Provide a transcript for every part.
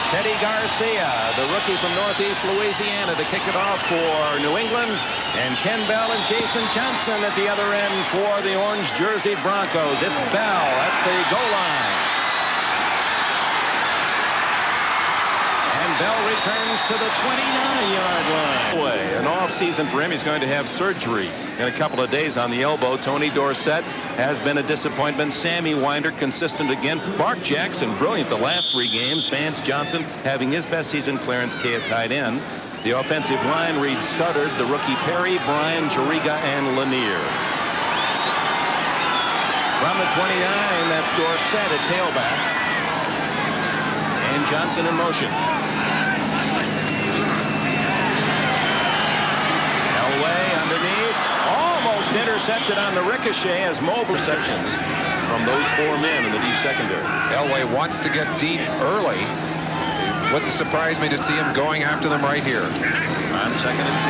Teddy Garcia, the rookie from Northeast Louisiana, to kick it off for New England. And Ken Bell and Jason Johnson at the other end for the orange jersey Broncos. It's Bell at the goal line. And Bell returns to the 29-yard line. An off season for him. He's going to have surgery in a couple of days on the elbow. Tony Dorsett has been a disappointment. Sammy Winder consistent again. Mark Jackson brilliant the last 3 games. Vance Johnson having his best season. Clarence Kay at tight end. The offensive line reads stuttered. The rookie Perry, Bryan, Jariga, and Lanier. From the 29, that's Dorsett at tailback. And Johnson in motion. Intercepted on the ricochet as mobile receptions from those 4 men in the deep secondary. Elway wants to get deep early. It wouldn't surprise me to see him going after them right here. On 2nd and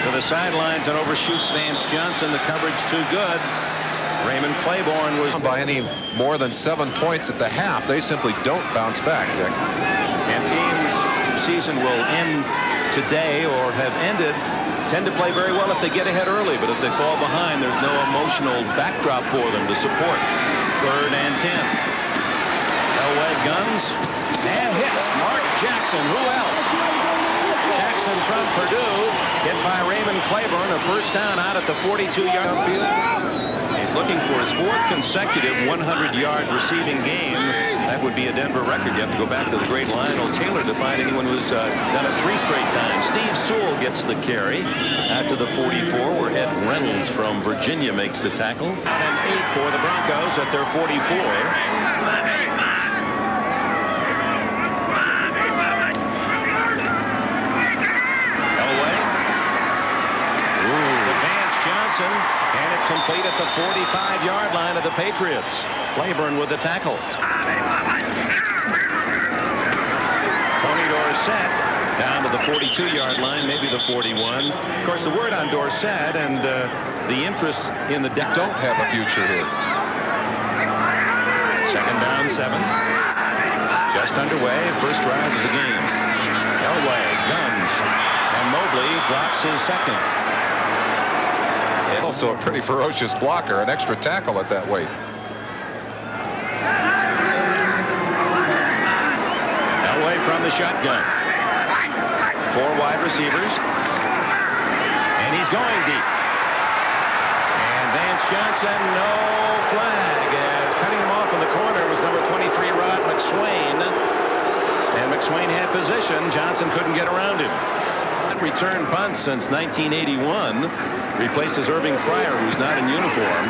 10. To the sidelines and overshoots Vance Johnson. The coverage too good. Raymond Claiborne was by any more than 7 points at the half. They simply don't bounce back, Dick. And teams' season will end today or have ended tend to play very well if they get ahead early, but if they fall behind, there's no emotional backdrop for them to support. 3rd and 10. Elway guns and hits Mark Jackson. Who else? Jackson from Purdue, hit by Raymond Claiborne. A first down out at the 42-yard field. He's looking for his 4th consecutive 100-yard receiving game. That would be a Denver record. You have to go back to the great Lionel Taylor to find anyone who's done it 3 straight times. Steve Sewell gets the carry out to the 44, where Ed Reynolds from Virginia makes the tackle. And 8 for the Broncos at their 44. Elway. To Vance Johnson, and it's complete at the 45-yard line of the Patriots. Claiborne with the tackle. Tony Dorsett down to the 42-yard line, maybe the 41. Of course, the word on Dorsett and the interest in the deck don't have a future here. 2nd down, 7. Just underway, first drive of the game. Elway guns, and Mobley drops his 2nd. Also a pretty ferocious blocker, an extra tackle at that weight. From the shotgun. 4 wide receivers. And he's going deep. And Vance Johnson, no flag. As cutting him off in the corner was number 23, Rod McSwain. And McSwain had position. Johnson couldn't get around him. Return punt since 1981. Replaces Irving Fryer, who's not in uniform.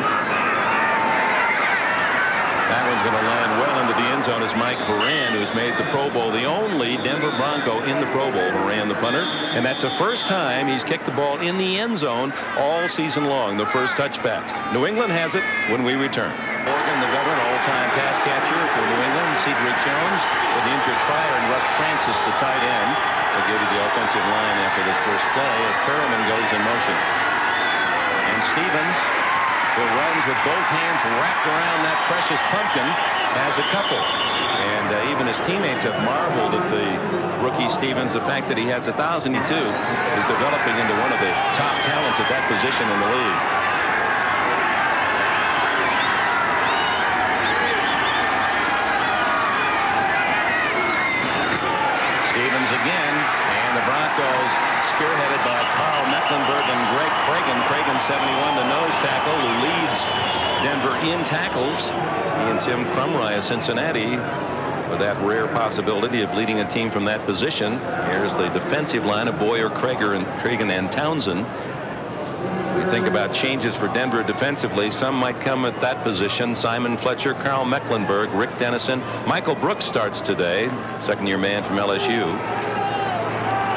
That one's going to land well into the end zone as Mike Horan, who's made the Pro Bowl, the only Denver Bronco in the Pro Bowl. Horan, the punter, and that's the first time he's kicked the ball in the end zone all season long, the first touchback. New England has it when we return. Morgan, the veteran, all-time pass catcher for New England. Cedric Jones with the injured Fryer, and Russ Francis, the tight end, will go to the offensive line after this first play as Perriman goes in motion. And Stevens, who runs with both hands wrapped around that precious pumpkin, has a couple. And even his teammates have marveled at the rookie Stevens. The fact that he has 1,002 is developing into one of the top talents at that position in the league. Stevens again, and the Broncos spearheaded by Carl Mecklenburg and Greg Grogan. Grogan, 71, the nose tackle, who leads Denver in tackles. He and Tim Crumry of Cincinnati with that rare possibility of leading a team from that position. Here's the defensive line of Boyer, Cregan, and Townsend. We think about changes for Denver defensively. Some might come at that position. Simon Fletcher, Carl Mecklenburg, Rick Dennison. Michael Brooks starts today, second-year man from LSU.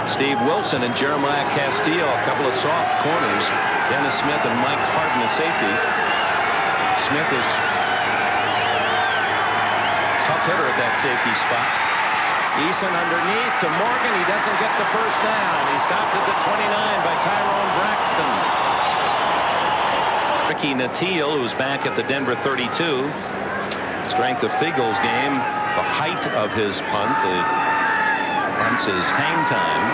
Steve Wilson and Jeremiah Castile, a couple of soft corners. Dennis Smith and Mike Harden at safety. Smith is tough hitter at that safety spot. Eason underneath to Morgan. He doesn't get the first down. He stopped at the 29 by Tyrone Braxton. Ricky Natil, who's back at the Denver 32. strength of Fiegel's game, the height of his punt, hence his hang time.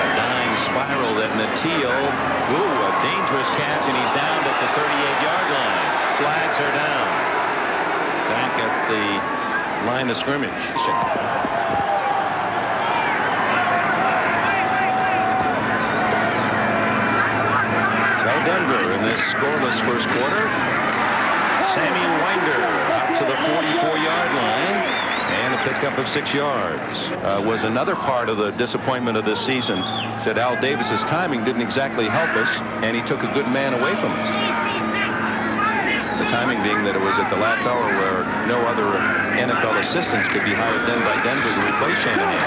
A dying spiral that Natil, a dangerous catch, and he's down at the 38-yard line. Flags are down. Back at the line of scrimmage. Denver in this scoreless first quarter. Sammy Winder up to the 44-yard line, and a pickup of 6 yards. Was another part of the disappointment of this season. Said Al Davis's timing didn't exactly help us, and he took a good man away from us. The timing being that it was at the last hour where no other NFL assistants could be hired then by Denver to replace Shanahan.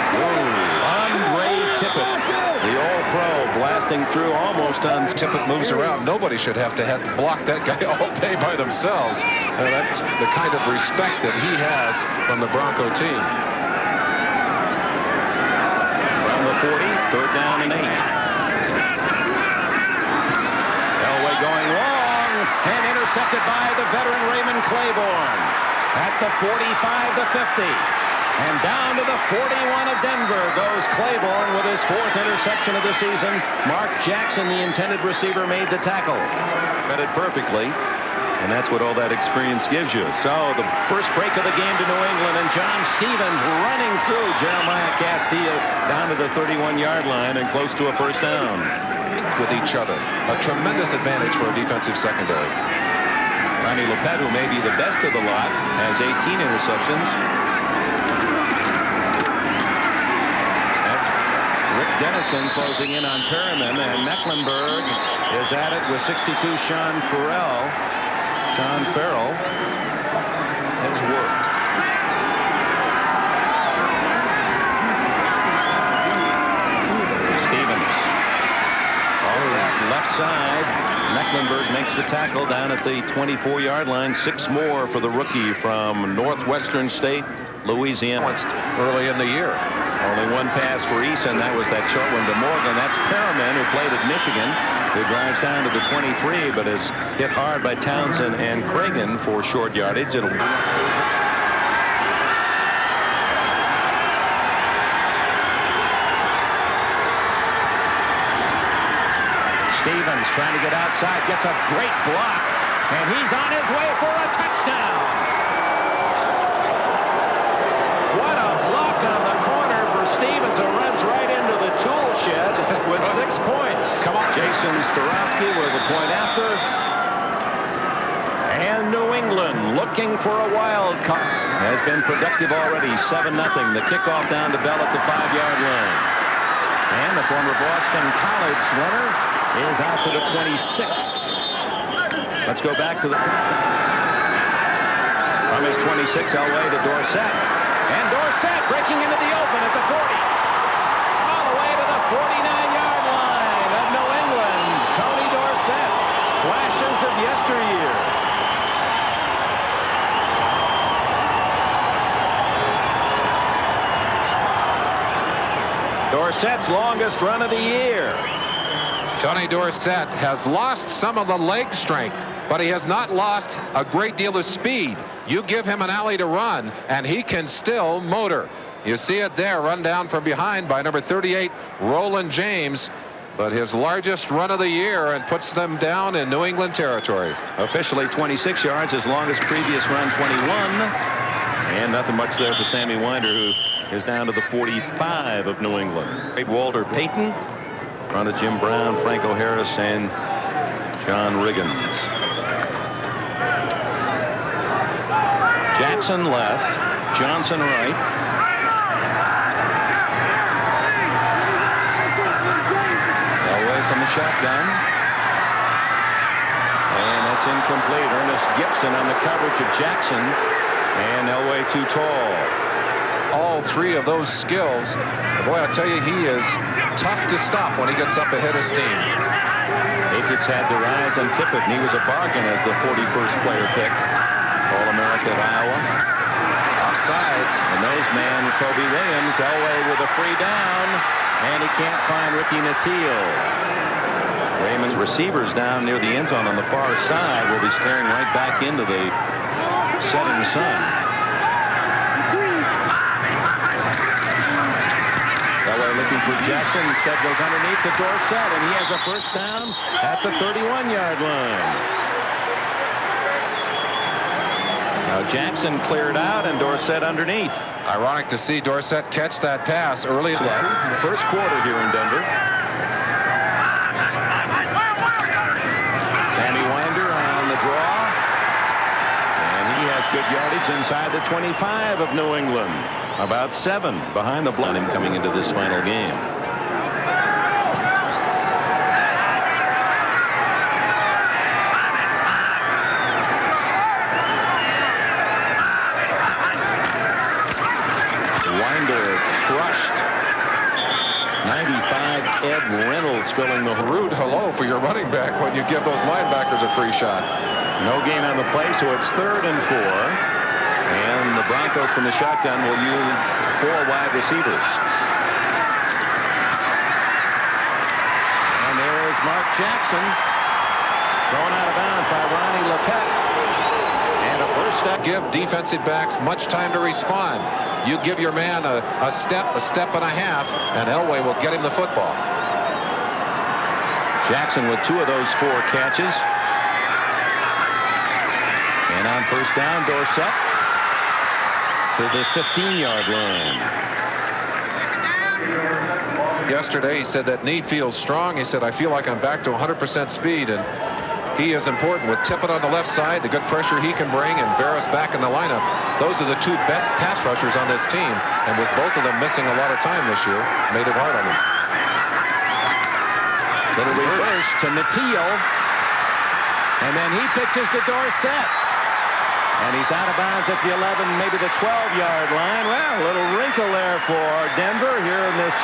Andre Tippett, the All-Pro, blasting through almost on. Tippett moves around. Nobody should have to block that guy all day by themselves. That's the kind of respect that he has from the Bronco team. From the 40, third down and 8. Elway going long and intercepted by the veteran Raymond Claiborne at the 45 to 50. And down to the 41 of Denver goes Claiborne with his 4th interception of the season. Mark Jackson, the intended receiver, made the tackle. Read it perfectly, and that's what all that experience gives you. So the first break of the game to New England, and John Stevens running through Jeremiah Castile down to the 31-yard line and close to a first down. With each other. A tremendous advantage for a defensive secondary. Ronnie Lopet, who may be the best of the lot, has 18 interceptions. Dennison closing in on Perriman, and Mecklenburg is at it with 62. Sean Farrell has worked. Stevens. All of that left side. Mecklenburg makes the tackle down at the 24-yard line. 6 more for the rookie from Northwestern State, Louisiana. Early in the year. Only one pass for Eason. That was that short one to Morgan. That's Perriman, who played at Michigan, who drives down to the 23, but is hit hard by Townsend and Grogan for short yardage. Stevens trying to get outside, gets a great block, and he's on his way for a touchdown. What a block on the corner for Stevens, who runs right into the tool shed with 6 points. Come on. Jason Starowski with a point after. And New England looking for a wild card. Has been productive already, 7-0. The kickoff down to Bell at the 5-yard line. And the former Boston College runner is out to the 26. Let's go back to the... From his 26, Elway to Dorsett. And Dorsett breaking into the open at the 40. All the way to the 49-yard line of New England. Tony Dorsett. Flashes of yesteryear. Dorsett's longest run of the year. Tony Dorsett has lost some of the leg strength, but he has not lost a great deal of speed. You give him an alley to run, and he can still motor. You see it there, run down from behind by number 38, Roland James, but his largest run of the year, and puts them down in New England territory. Officially 26 yards, his longest previous run 21. And nothing much there for Sammy Winder, who is down to the 45 of New England. Walter Payton, in front of Jim Brown, Franco Harris, and John Riggins. Jackson left, Johnson right. Elway from the shotgun. And that's incomplete. Ernest Gibson on the coverage of Jackson. And Elway too tall. All 3 of those skills. Boy, I tell you, he is tough to stop when he gets up ahead of steam. Patriots had to rise on Tippett, and he was a bargain as the 41st player picked. All-America of Iowa. Offsides. The nose man, Toby Williams. Elway with a free down, and he can't find Ricky Natil. Raymond's receivers down near the end zone on the far side will be staring right back into the setting sun. Elway looking for Jackson. Instead goes underneath to Dorsett, and he has a first down at the 31-yard line. Now Jackson cleared out and Dorsett underneath. Ironic to see Dorsett catch that pass early in the first quarter here in Denver. Winder on the draw, and he has good yardage inside the 25 of New England. About 7 behind the block him coming into this final game. Winder crushed. 95 Ed Reynolds filling the rude hello for your running back when you give those linebackers a free shot. No gain on the play, so it's 3rd and 4. And the Broncos from the shotgun will use 4 wide receivers. And there's Mark Jackson thrown out of bounds by Ronnie Lepet. And a first step. Give defensive backs much time to respond. You give your man a step and a half, and Elway will get him the football. Jackson with 2 of those 4 catches. And on first down, Dorsett to the 15-yard line. Yesterday, he said that knee feels strong. He said, I feel like I'm back to 100% speed, and he is important with Tippett on the left side, the good pressure he can bring, and Veras back in the lineup. Those are the 2 best pass rushers on this team, and with both of them missing a lot of time this year, made it hard on them. Little reverse to Nateel, and then he pitches to Dorsett, and he's out of bounds at the 11, maybe the 12-yard line. Well, a little wrinkle there for Denver here in this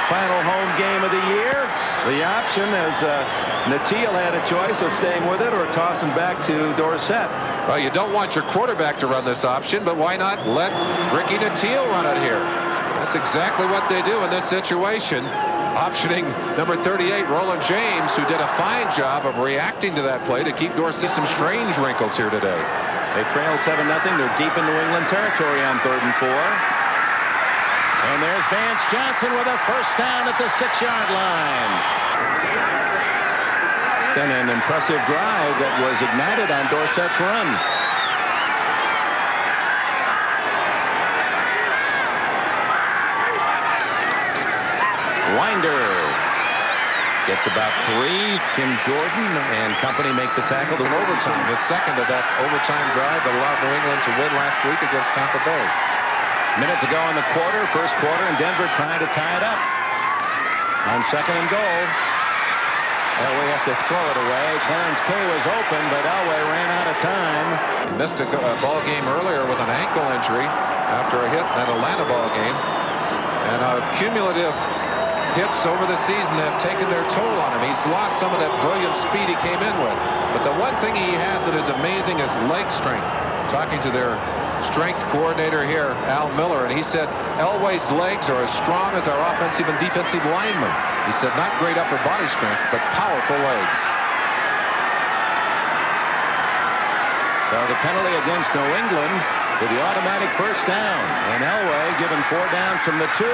final home game of the year. The option as Nateel had a choice of staying with it or tossing back to Dorsett. Well, you don't want your quarterback to run this option, but why not let Ricky Nateel run it here? That's exactly what they do in this situation. Optioning number 38, Roland James, who did a fine job of reacting to that play to keep Dorsett some strange wrinkles here today. They trail 7-0. They're deep in New England territory on 3rd and 4. And there's Vance Johnson with a first down at the 6-yard line. Then an impressive drive that was ignited on Dorsett's run. Winder gets about 3. Tim Jordan and company make the tackle. In overtime, the second of that overtime drive that allowed New England to win last week against Tampa Bay. Minute to go in the first quarter, and Denver trying to tie it up. On 2nd and goal, Elway has to throw it away. Clarence Kay was open, but Elway ran out of time. Missed a ball game earlier with an ankle injury after a hit in that Atlanta ball game. And cumulative hits over the season have taken their toll on him. He's lost some of that brilliant speed he came in with. But the one thing he has that is amazing is leg strength. Talking to their strength coordinator here, Al Miller, and he said Elway's legs are as strong as our offensive and defensive linemen. He said not great upper body strength, but powerful legs. So the penalty against New England with the automatic first down. And Elway given 4 downs from the 2.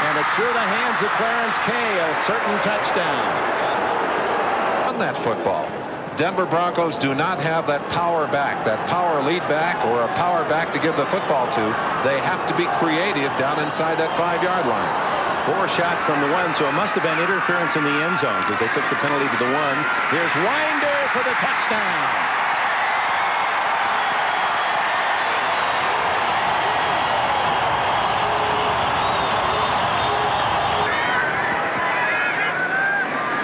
And it's through the hands of Clarence Kay, a certain touchdown. On that football, Denver Broncos do not have that power back, that power lead back, or a power back to give the football to. They have to be creative down inside that 5-yard line. 4 shots from the 1, so it must have been interference in the end zone because they took the penalty to the 1. Here's Winder for the touchdown.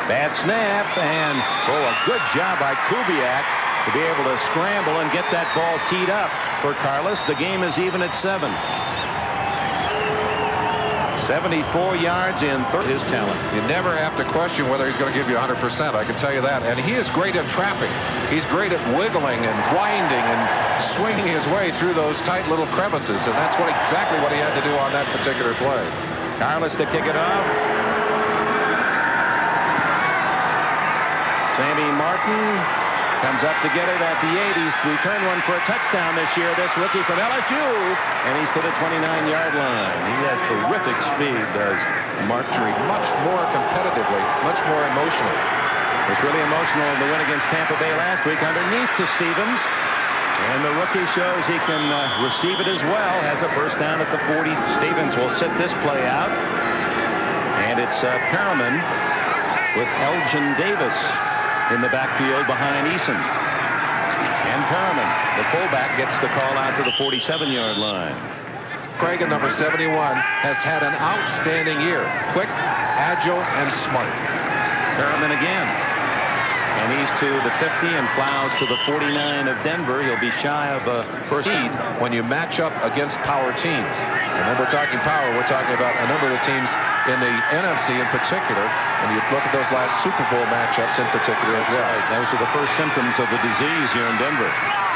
Bad snap, and a good job by Kubiak to be able to scramble and get that ball teed up for Carlos. The game is even at 7. 74 yards in his talent. You never have to question whether he's going to give you 100%. I can tell you that. And he is great at trapping. He's great at wiggling and winding and swinging his way through those tight little crevices. And that's exactly what he had to do on that particular play. Carlos to kick it off. Sammy Martin comes up to get it at the 80. He's returned one for a touchdown this year, this rookie from LSU, and he's to the 29-yard line. He has terrific speed, does Martin. Much more competitively, much more emotional. It was really emotional in the win against Tampa Bay last week. Underneath to Stevens, and the rookie shows he can receive it as well. Has a first down at the 40. Stevens will sit this play out, and it's Perriman with Elgin Davis in the backfield behind Eason. And Perriman, the fullback, gets the call out to the 47-yard line. Grogan, number 71, has had an outstanding year. Quick, agile, and smart. Perriman again. And he's to the 50 and plows to the 49 of Denver. He'll be shy of a first lead when you match up against power teams. And when we're talking power, we're talking about a number of the teams in the NFC in particular. And you look at those last Super Bowl matchups in particular as well. Right. Those are the first symptoms of the disease here in Denver.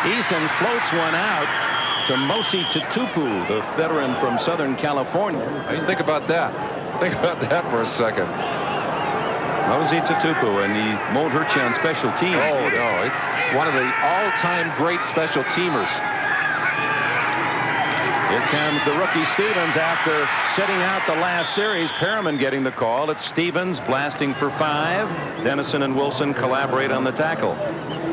Eason floats one out to Mosi Tutupu, the veteran from Southern California. Think about that. Think about that for a second. Mosi Tutupu, and he won't hurt you on special teams. Oh, no. One of the all-time great special teamers. Here comes the rookie Stevens after sitting out the last series. Perriman getting the call. It's Stevens blasting for 5. Dennison and Wilson collaborate on the tackle.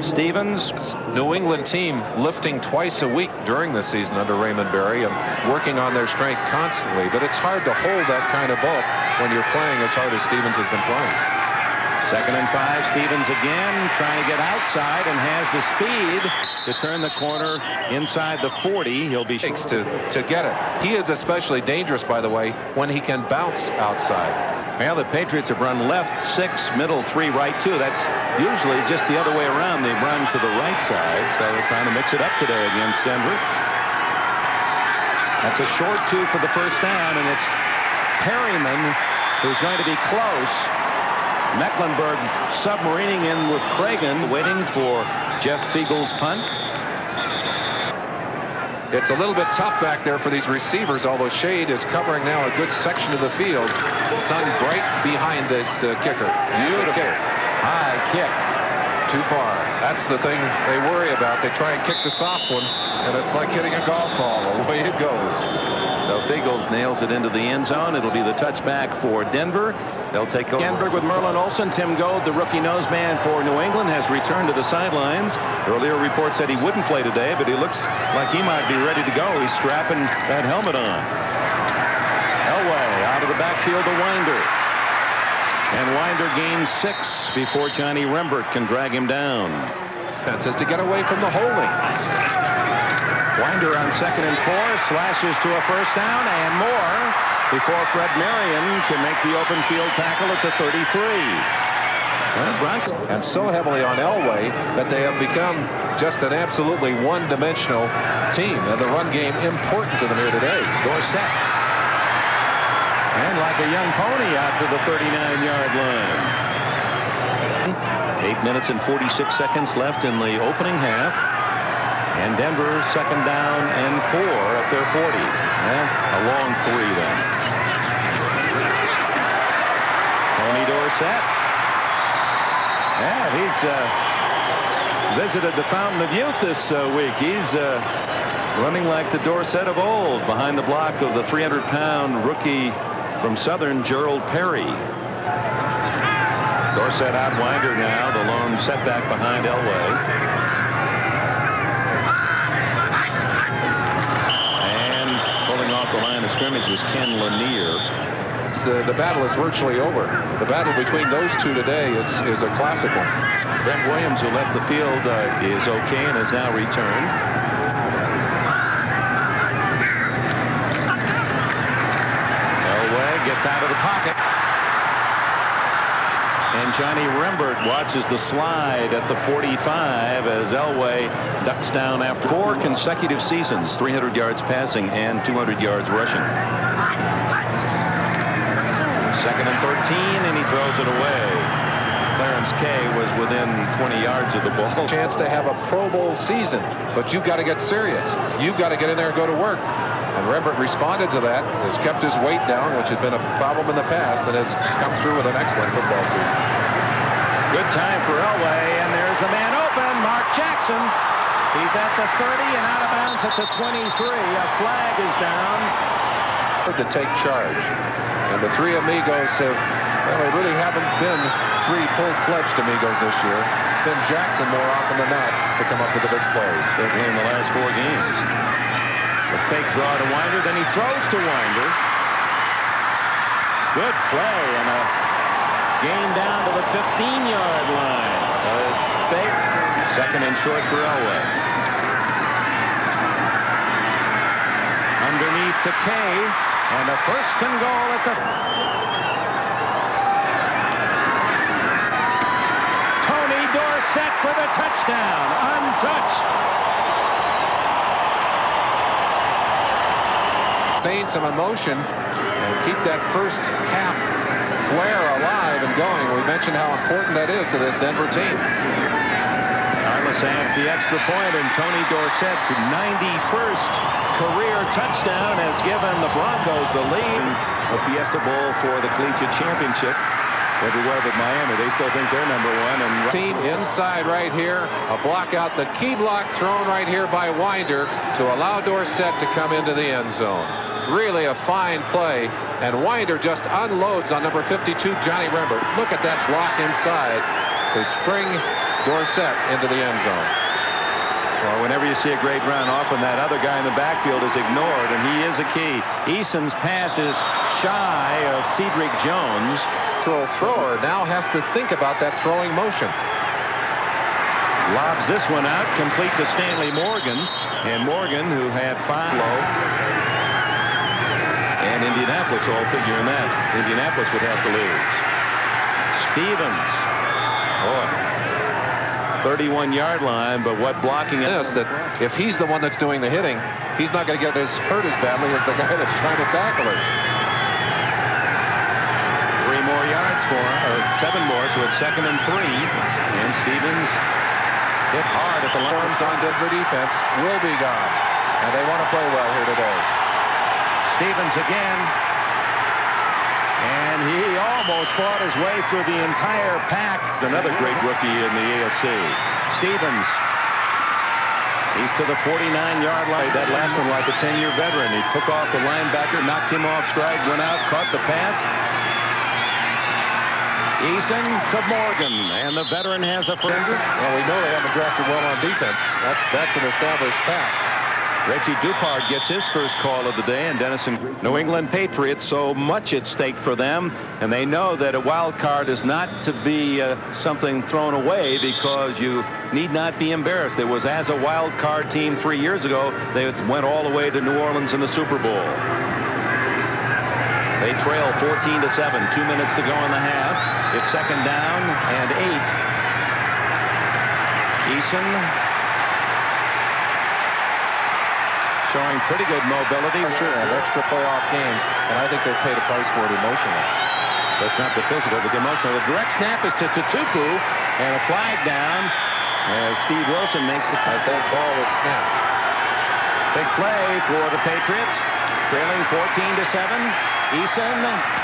Stevens. New England team lifting twice a week during the season under Raymond Berry and working on their strength constantly. But it's hard to hold that kind of bulk when you're playing as hard as Stevens has been playing. 2nd and 5. Stevens again trying to get outside and has the speed to turn the corner inside the 40. He'll be to get it. He is especially dangerous, by the way, when he can bounce outside. Well, the Patriots have run left 6, middle 3, right 2. That's usually just the other way around. They run to the right side, so they're trying to mix it up today against Denver. That's a short 2 for the first down, and it's Perriman who's going to be close. Mecklenburg submarining in with Grogan, waiting for Jeff Fiegel's punt. It's a little bit tough back there for these receivers, although shade is covering now a good section of the field. The sun bright behind this kicker. Beautiful. High kick. Too far. That's the thing they worry about. They try and kick the soft one, and it's like hitting a golf ball. Away it goes. So Fiegels nails it into the end zone. It'll be the touchback for Denver. They'll take over. Denver with Merlin Olsen. Tim Gold, the rookie nose man for New England, has returned to the sidelines. Earlier reports said he wouldn't play today, but he looks like he might be ready to go. He's strapping that helmet on. Elway out of the backfield to Winder. And Winder gains 6 before Johnny Rembert can drag him down. That says to get away from the holding. Winder on 2nd and 4, slashes to a first down and more before Fred Marion can make the open field tackle at the 33. Broncos. And so heavily on Elway that they have become just an absolutely one-dimensional team, and the run game important to them here today. Dorsett. And like a young pony out to the 39-yard line. 8 minutes and 46 seconds left in the opening half. And Denver 2nd down and 4 at their 40. Well, a long 3 then. Tony Dorsett. Yeah, he's visited the Fountain of Youth this week. He's running like the Dorsett of old behind the block of the 300-pound rookie from Southern, Gerald Perry. Dorsett out Winder now, the lone setback behind Elway. The line of scrimmage was Ken Lanier. The battle is virtually over. The battle between those two today is a classic one. Brent Williams, who left the field, is okay and has now returned. Elway gets out of the pocket. And Johnny Rembert watches the slide at the 45 as Elway ducks down after 4 consecutive seasons, 300 yards passing and 200 yards rushing. 2nd and 13, and he throws it away. Clarence Kay was within 20 yards of the ball. Chance to have a Pro Bowl season, but you've got to get serious. You've got to get in there and go to work. And Rembert responded to that, has kept his weight down, which has been a problem in the past, and has come through with an excellent football season. Good time for Elway, and there's a man open, Mark Jackson. He's at the 30 and out of bounds at the 23. A flag is down. To take charge. And the three amigos have, well, they really haven't been three full-fledged amigos this year. It's been Jackson more often than not to come up with the big plays. Certainly in the last 4 games. The fake draw to Winder, then he throws to Winder. Good play and a gain down to the 15-yard line. Fake. Second and short for Elway. Underneath to Kay, and a first and goal at the... Tony Dorsett for the touchdown, untouched. Sustain some emotion and keep that first half flare alive and going. We mentioned how important that is to this Denver team. Carlos adds the extra point, and Tony Dorsett's 91st career touchdown has given the Broncos the lead. A Fiesta Bowl for the Collegiate Championship. Everywhere but Miami, they still think they're number one. And team inside right here. A block out, the key block thrown right here by Winder to allow Dorsett to come into the end zone. Really a fine play, and Winder just unloads on number 52, Johnny Rembert. Look at that block inside to spring Dorsett into the end zone. Well, whenever you see a great run, often that other guy in the backfield is ignored, and he is a key. Eason's pass is shy of Cedric Jones. Thrower now has to think about that throwing motion. Lobs this one out, complete to Stanley Morgan, and Morgan, who had 5 low. And Indianapolis all figure in that. Indianapolis would have to lose. Stevens. Boy. 31-yard line, but what blocking is that if he's the one that's doing the hitting, he's not going to get hurt as badly as the guy that's trying to tackle him. 3 more yards for him, or 7 more, so it's 2nd and 3. And Stevens hit hard at the line. On Denver defense will be gone, and they want to play well here today. Stevens again, and he almost fought his way through the entire pack. Another great rookie in the AFC. Stevens. He's to the 49-yard line. That last one like a 10-year veteran. He took off the linebacker, knocked him off stride, went out, caught the pass. Eason to Morgan, and the veteran has a friend. Well, we know they haven't drafted well on defense. That's an established fact. Reggie Dupart gets his first call of the day, and Dennison. New England Patriots, so much at stake for them, and they know that a wild card is not to be something thrown away, because you need not be embarrassed. There was, as a wild card team 3 years ago, they went all the way to New Orleans in the Super Bowl. They trail 14-7, 2 minutes to go in the half. It's 2nd down and 8. Eason showing pretty good mobility. Sure, and extra playoff games, and I think they've paid a price for it emotionally. That's not the physical, but the emotional. The direct snap is to Tutu, and a flag down as Steve Wilson makes the pass. That ball is snapped. Big play for the Patriots, trailing 14-7. Eason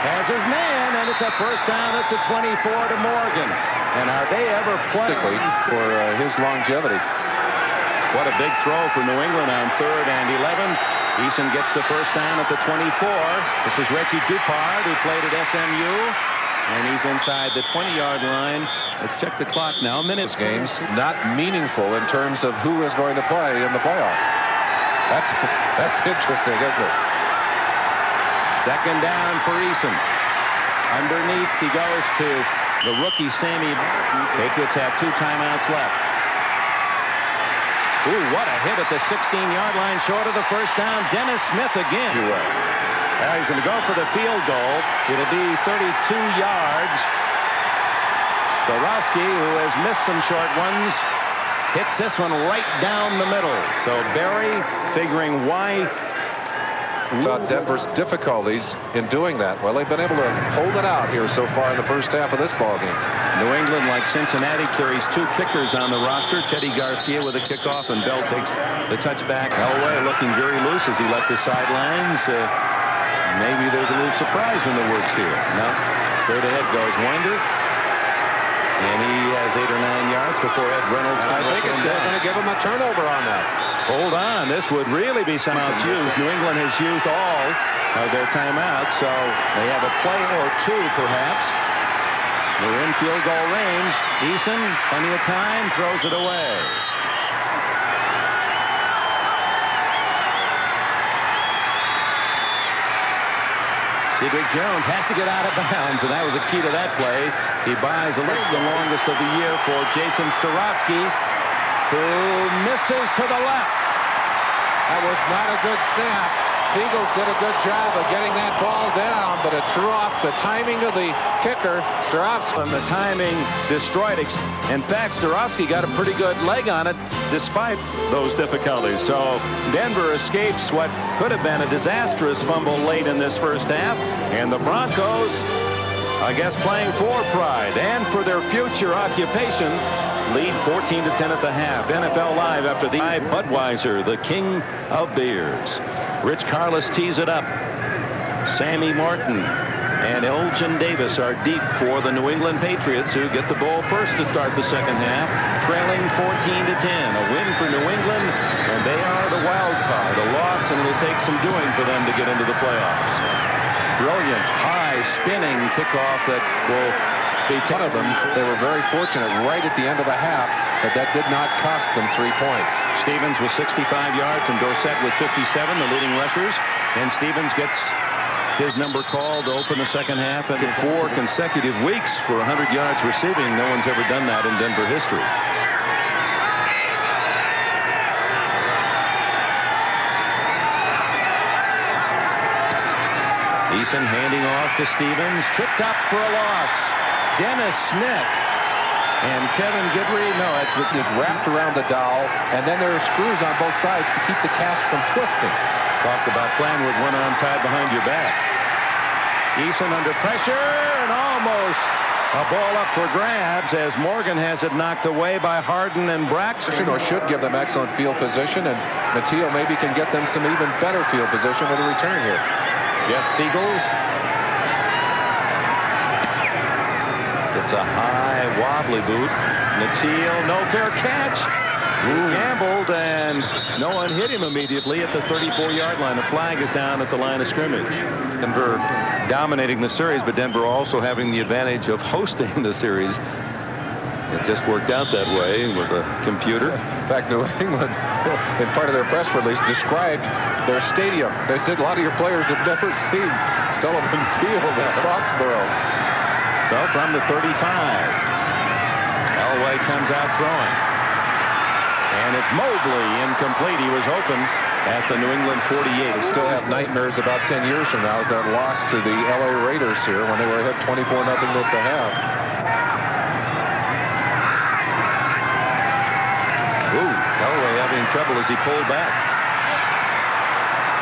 has his man, and it's a first down at the 24 to Morgan. And are they ever playing for his longevity? What a big throw for New England on 3rd and 11. Eason gets the first down at the 24. This is Reggie Dupart, who played at SMU, and he's inside the 20-yard line. Let's check the clock now. Minutes games not meaningful in terms of who is going to play in the playoffs. That's interesting, isn't it? 2nd down for Eason. Underneath he goes to the rookie Sammy. Patriots have 2 timeouts left. Ooh, what a hit at the 16-yard line, short of the first down. Dennis Smith again. He's going to go for the field goal. It'll be 32 yards. Skorowski, who has missed some short ones, hits this one right down the middle. So Barry figuring why. About Denver's difficulties in doing that. Well, they've been able to hold it out here so far in the first half of this ball game. New England, like Cincinnati, carries 2 kickers on the roster. Teddy Garcia with a kickoff, and Bell takes the touchback. Elway looking very loose as he left the sidelines. Maybe there's a little surprise in the works here. No. Straight ahead goes Winder. And he has 8 or 9 yards before Ed Reynolds. I think they're going to give him a turnover on that. Hold on. This would really be some outs used. New England has used all of their timeouts, so they have a play or two, perhaps. They're in field goal range. Eason, plenty of time, throws it away. Cedric Jones has to get out of bounds, and that was the key to that play. He buys the longest of the year for Jason Starofsky, who misses to the left. That was not a good snap. Eagles did a good job of getting that ball down, but it threw off the timing of the kicker, Starofsky. And the timing destroyed it. In fact, Starofsky got a pretty good leg on it despite those difficulties. So Denver escapes what could have been a disastrous fumble late in this first half. And the Broncos, I guess, playing for pride and for their future occupation, lead 14-10 at the half. NFL Live after the Budweiser, the king of beers. Rich Karlis tees it up. Sammy Martin and Elgin Davis are deep for the New England Patriots, who get the ball first to start the second half, trailing 14-10. A win for New England, and they are the wild card. A loss, and it will take some doing for them to get into the playoffs. Brilliant, high, spinning kickoff that will be ton of them. They were very fortunate right at the end of the half that did not cost them 3 points. Stevens with 65 yards and Dorsett with 57, the leading rushers. And Stevens gets his number called to open the second half, and 4 consecutive weeks for 100 yards receiving. No one's ever done that in Denver history. Eason handing off to Stevens, tripped up for a loss. Dennis Smith and Kevin Goodry. No, it's wrapped around the dowel, and then there are screws on both sides to keep the cast from twisting. Talked about playing with one arm tied behind your back. Eason under pressure, and almost a ball up for grabs as Morgan has it knocked away by Harden and Braxton. Or should give them excellent field position, and Mateo maybe can get them some even better field position with a return here. Jeff Fiegels gets a high wobbly boot. Mateo, no fair catch. Gambled, and no one hit him immediately at the 34-yard line. The flag is down at the line of scrimmage. Denver dominating the series, but Denver also having the advantage of hosting the series. It just worked out that way with a computer. In fact, New England, in part of their press release, described their stadium. They said a lot of your players have never seen Sullivan Field at Foxborough. So from the 35, Elway comes out throwing. And it's Mobley incomplete. He was open at the New England 48. They still have nightmares about 10 years from now as that loss to the LA Raiders here when they were ahead 24-0 at the half. Elway having trouble as he pulled back.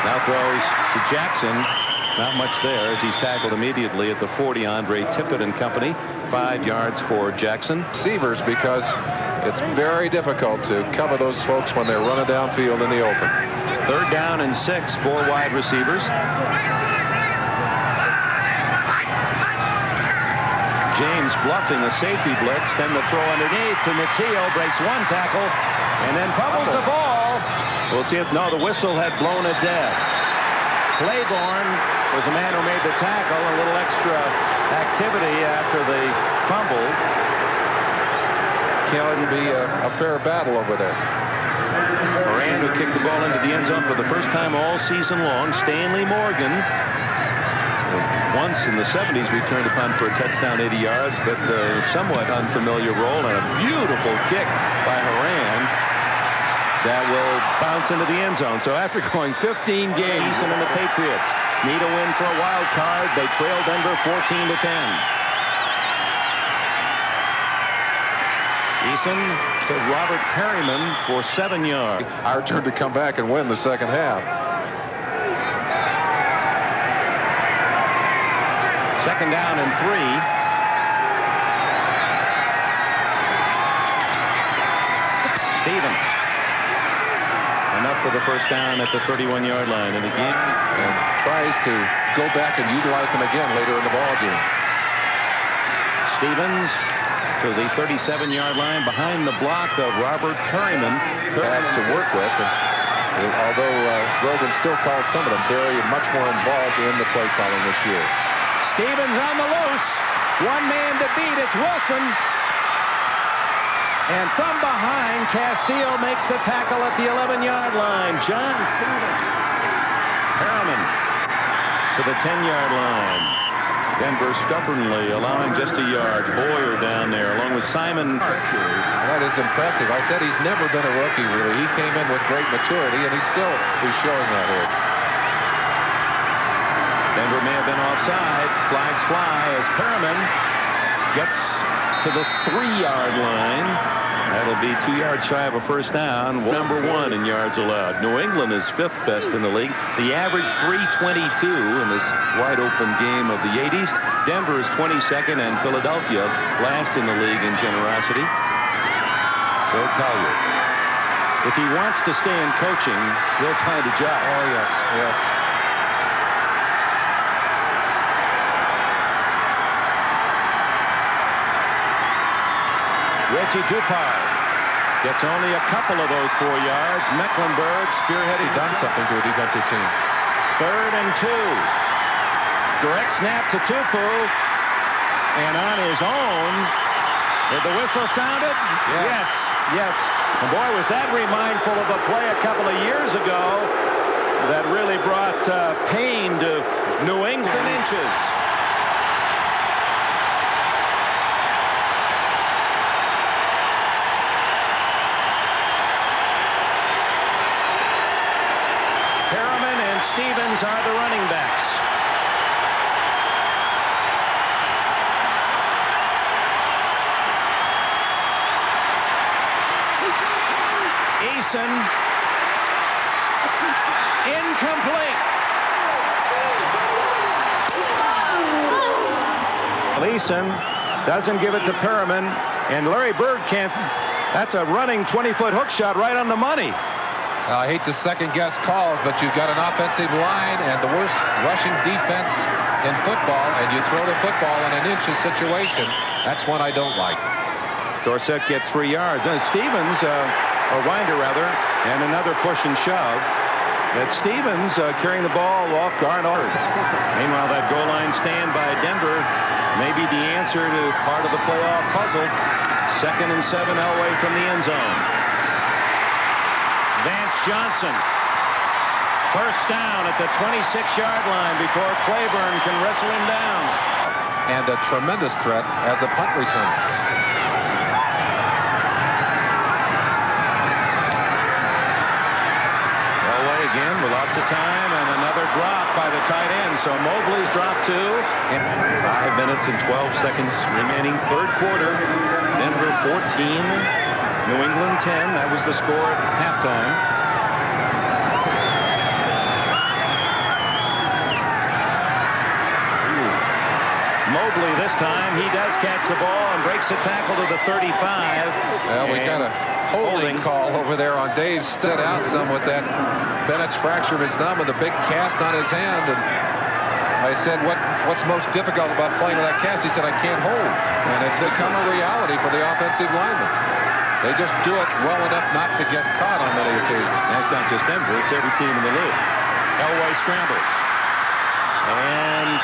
Now throws to Jackson. Not much there as he's tackled immediately at the 40. Andre Tippett and company. 5 yards for Jackson. Receivers, because it's very difficult to cover those folks when they're running downfield in the open. 3rd down and 6, 4 wide receivers. James bluffing a safety blitz, then the throw underneath to Mateo, breaks 1 tackle, and then fumbles the ball. We'll see if, no, the whistle had blown it dead. Claiborne was the man who made the tackle. A little extra activity after the fumble. Can't be a fair battle over there. Moran, who kicked the ball into the end zone for the first time all season long. Stanley Morgan, once in the 70s returned a punt for a touchdown, 80 yards, but a somewhat unfamiliar role, and a beautiful kick by Moran that will bounce into the end zone. So after going 15 games, and the Patriots need a win for a wild card. They trail Denver 14-10. Eason to Robert Perryman for 7 yards. Our turn to come back and win the second half. 2nd down and 3. Stevens. Enough for the first down at the 31-yard line. And again, and tries to go back and utilize them again later in the ball game. Stevens to the 37-yard line behind the block of Robert Perryman. Have to work with. And although Grogan still calls some of them, very much more involved in the play calling this year. Stevens on the loose. One man to beat. It's Wilson. And from behind, Castillo makes the tackle at the 11-yard line. John Perriman to the 10-yard line. Denver stubbornly allowing just a yard. Boyer down there along with Simon. That is impressive. I said he's never been a rookie, really. He came in with great maturity, and he still is showing that here. Denver may have been offside. Flags fly as Perriman gets to the 3-yard line. That'll be 2 yards shy of a first down. Number 1 in yards allowed. New England is 5th best in the league. The average 322 in this wide open game of the 80s. Denver is 22nd and Philadelphia last in the league in generosity. Bill Collier. If he wants to stay in coaching, he'll find a job. Oh, yes, yes. Reggie Dupar gets only a couple of those 4 yards. Mecklenburg spearheading. Done something to a defensive team. 3rd and 2. Direct snap to Tupu. And on his own. Did the whistle sounded? Yes. Yes. And boy, was that remindful of a play a couple of years ago that really brought pain to New England. Inches. Stevens are the running backs. Eason. Incomplete. Eason doesn't give it to Perriman, and Larry Bird can't. That's a running 20-foot hook shot right on the money. I hate to second-guess calls, but you've got an offensive line and the worst rushing defense in football, and you throw the football in an inches situation. That's one I don't like. Dorsett gets 3 yards. Stevens, or Winder rather, and another push and shove. That Stevens carrying the ball off guard. Meanwhile, that goal line stand by Denver may be the answer to part of the playoff puzzle. 2nd and 7 Elway from the end zone. Vance Johnson. First down at the 26-yard line before Claiborne can wrestle him down. And a tremendous threat as a punt returner. Elway again with lots of time and another drop by the tight end. So Mobley's dropped 2. And 5 minutes and 12 seconds remaining. 3rd quarter. Denver 14. New England 10. That was the score at halftime. Mobley this time. He does catch the ball and breaks a tackle to the 35. Well, we got a holding call over there on Dave. Stood out some with that. Bennett's fracture of his thumb and the big cast on his hand. And I said, what's most difficult about playing with that cast? He said, I can't hold. And it's become a reality for the offensive lineman. They just do it well enough not to get caught on many occasions. That's not just Denver, it's every team in the league. Elway scrambles. And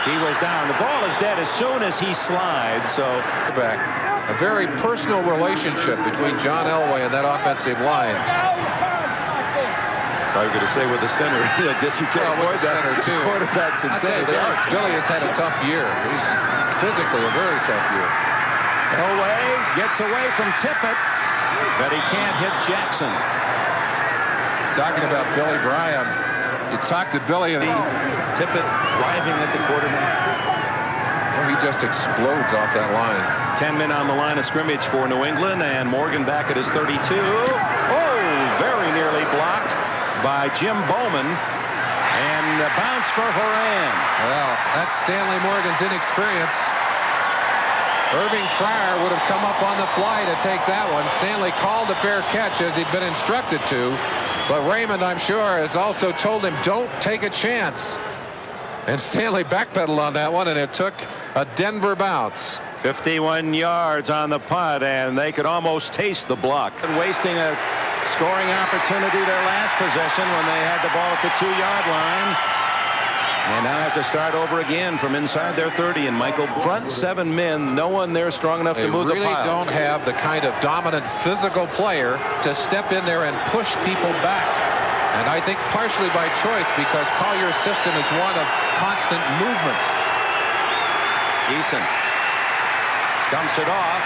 he was down. The ball is dead as soon as he slides, so back. A very personal relationship between John Elway and that offensive line. Probably going to say with the center. I guess you can't avoid that. Too. Quarterback's insane. Billy has had a tough year. He's physically a very tough year. Elway gets away from Tippett, but he can't hit Jackson. Talking about Billy Bryan, you talk to Billy and Tippett driving at the quarterback. Well, he just explodes off that line. 10 men on the line of scrimmage for New England, and Morgan back at his 32. Oh, very nearly blocked by Jim Bowman, and a bounce for Horan. Well, that's Stanley Morgan's inexperience. Irving Fryer would have come up on the fly to take that one. Stanley called a fair catch as he'd been instructed to. But Raymond, I'm sure, has also told him, don't take a chance. And Stanley backpedaled on that one, and it took a Denver bounce. 51 yards on the punt, and they could almost taste the block. Wasting a scoring opportunity their last possession when they had the ball at the 2-yard line. And now have to start over again from inside their 30. And Michael, front 7 men, no one there strong enough to move the pile. They really don't have the kind of dominant physical player to step in there and push people back. And I think partially by choice, because Collier's system is one of constant movement. Eason dumps it off.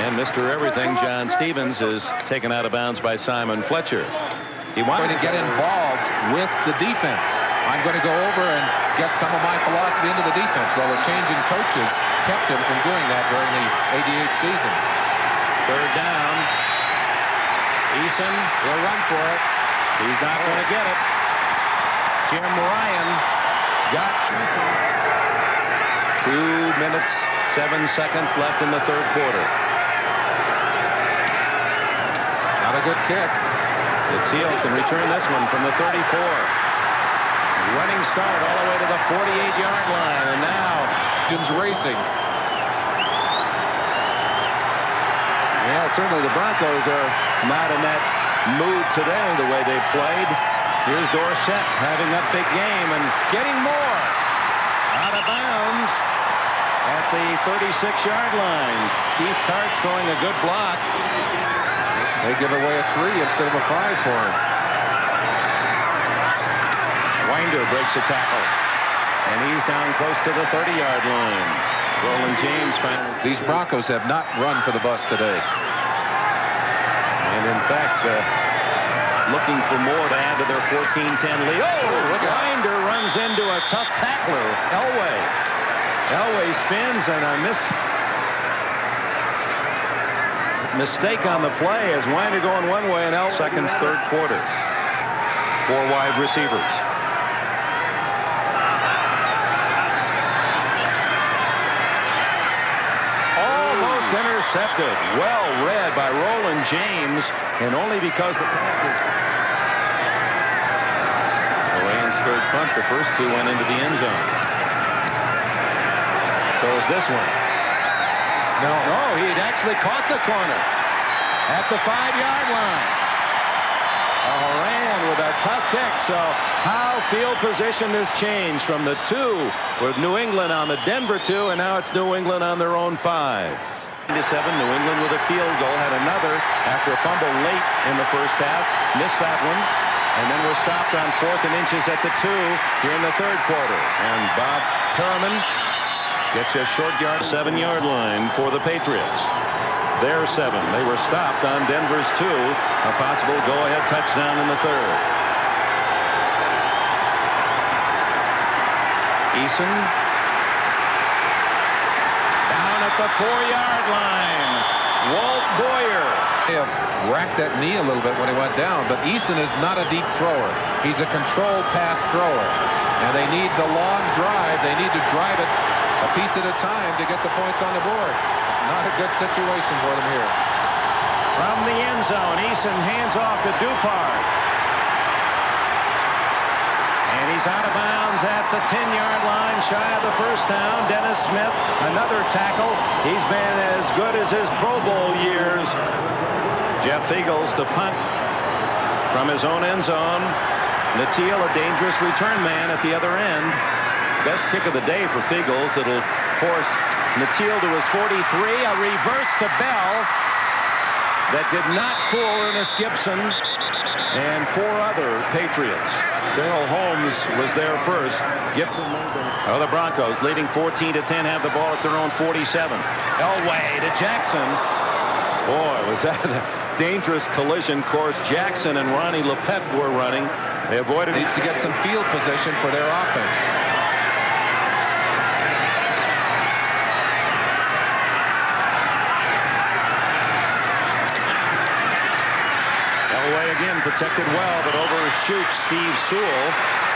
And Mr. Everything, John Stevens, is taken out of bounds by Simon Fletcher. He wanted to get involved with the defense. I'm going to go over and get some of my philosophy into the defense. Well, the change in coaches kept him from doing that during the 88 season. 3rd down. Eason will run for it. He's not going to get it. Jim Ryan got 2 minutes, 7 seconds left in the 3rd quarter. Not a good kick. Teal can return this one from the 34. Running start all the way to the 48-yard line, and now Jones racing. Yeah, certainly the Broncos are not in that mood today, the way they've played. Here's Dorsett having a big game and getting more. Out of bounds at the 36-yard line. Keith Karts throwing a good block. They give away a 3 instead of a 5 for him. Winder breaks a tackle, and he's down close to the 30-yard line. Roland James finally. These Broncos have not run for the bus today. And in fact, looking for more to add to their 14-10 lead. Oh, Winder runs into a tough tackler, Elway. Elway spins, and a mistake on the play as Winder going one way and seconds, 3rd quarter. 4 wide receivers. Almost intercepted. Well read by Roland James, and only because the Rams' 3rd punt, the first 2 went into the end zone. So is this one. No, he'd actually caught the corner at the 5-yard line. Horan with a tough kick. So how field position has changed from the 2 with New England on the Denver 2, and now it's New England on their own 5. 7, New England with a field goal, had another after a fumble late in the first half. Missed that one. And then we're stopped on 4th and inches at the 2 here in the 3rd quarter. And Bob Perriman gets a short yard, 7-yard line for the Patriots. Their 7. They were stopped on Denver's 2. A possible go-ahead touchdown in the 3rd. Eason down at the 4-yard line. Walt Boyer. They have racked that knee a little bit when he went down, but Eason is not a deep thrower. He's a controlled pass thrower. And they need the long drive. They need to drive it a piece at a time to get the points on the board. It's not a good situation for them here. From the end zone, Eason hands off to Dupart. And he's out of bounds at the 10-yard line, shy of the first down. Dennis Smith, another tackle. He's been as good as his Pro Bowl years. Jeff Eagles to punt from his own end zone. Natil, a dangerous return man at the other end. Best kick of the day for Fiegels. It'll force Natil to his 43. A reverse to Bell that did not fool Ernest Gibson and 4 other Patriots. Darrell Holmes was there first. Gibson. The Broncos leading 14-10 have the ball at their own 47. Elway to Jackson. Boy, was that a dangerous collision course. Jackson and Ronnie Lepet were running. They avoided. Needs to get some field position for their offense. Elway again protected well, but overshoots Steve Sewell.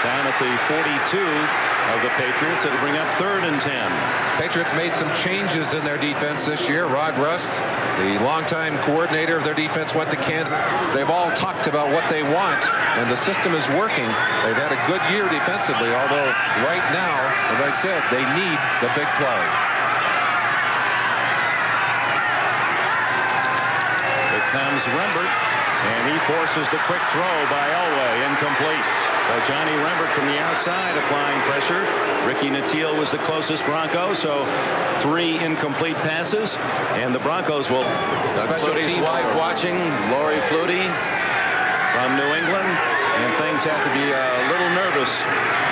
down at the 42 of the Patriots. It'll bring up 3rd and 10. Patriots made some changes in their defense this year. Rod Rust, the longtime coordinator of their defense, went to Kansas. They've all talked about what they want, and the system is working. They've had a good year defensively, although right now, as I said, they need the big play. Here comes Rembert, and he forces the quick throw by Elway, incomplete. Johnny Rembert from the outside applying pressure. Ricky Nattiel was the closest Bronco, so 3 incomplete passes, and the Broncos will. Flutie's wife watching, Lori Flutie from New England, and things have to be a little nervous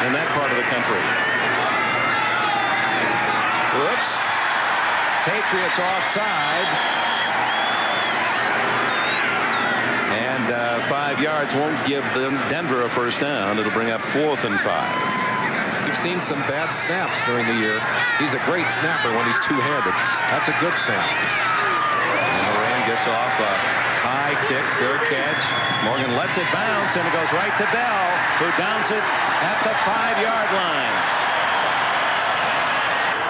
in that part of the country. Whoops. Patriots offside. And 5 yards won't give them Denver a first down. It'll bring up 4th and 5. You've seen some bad snaps during the year. He's a great snapper when he's two-handed. That's a good snap. And Moran gets off a high kick. Good catch. Morgan lets it bounce, and it goes right to Bell, who downs it at the 5-yard line.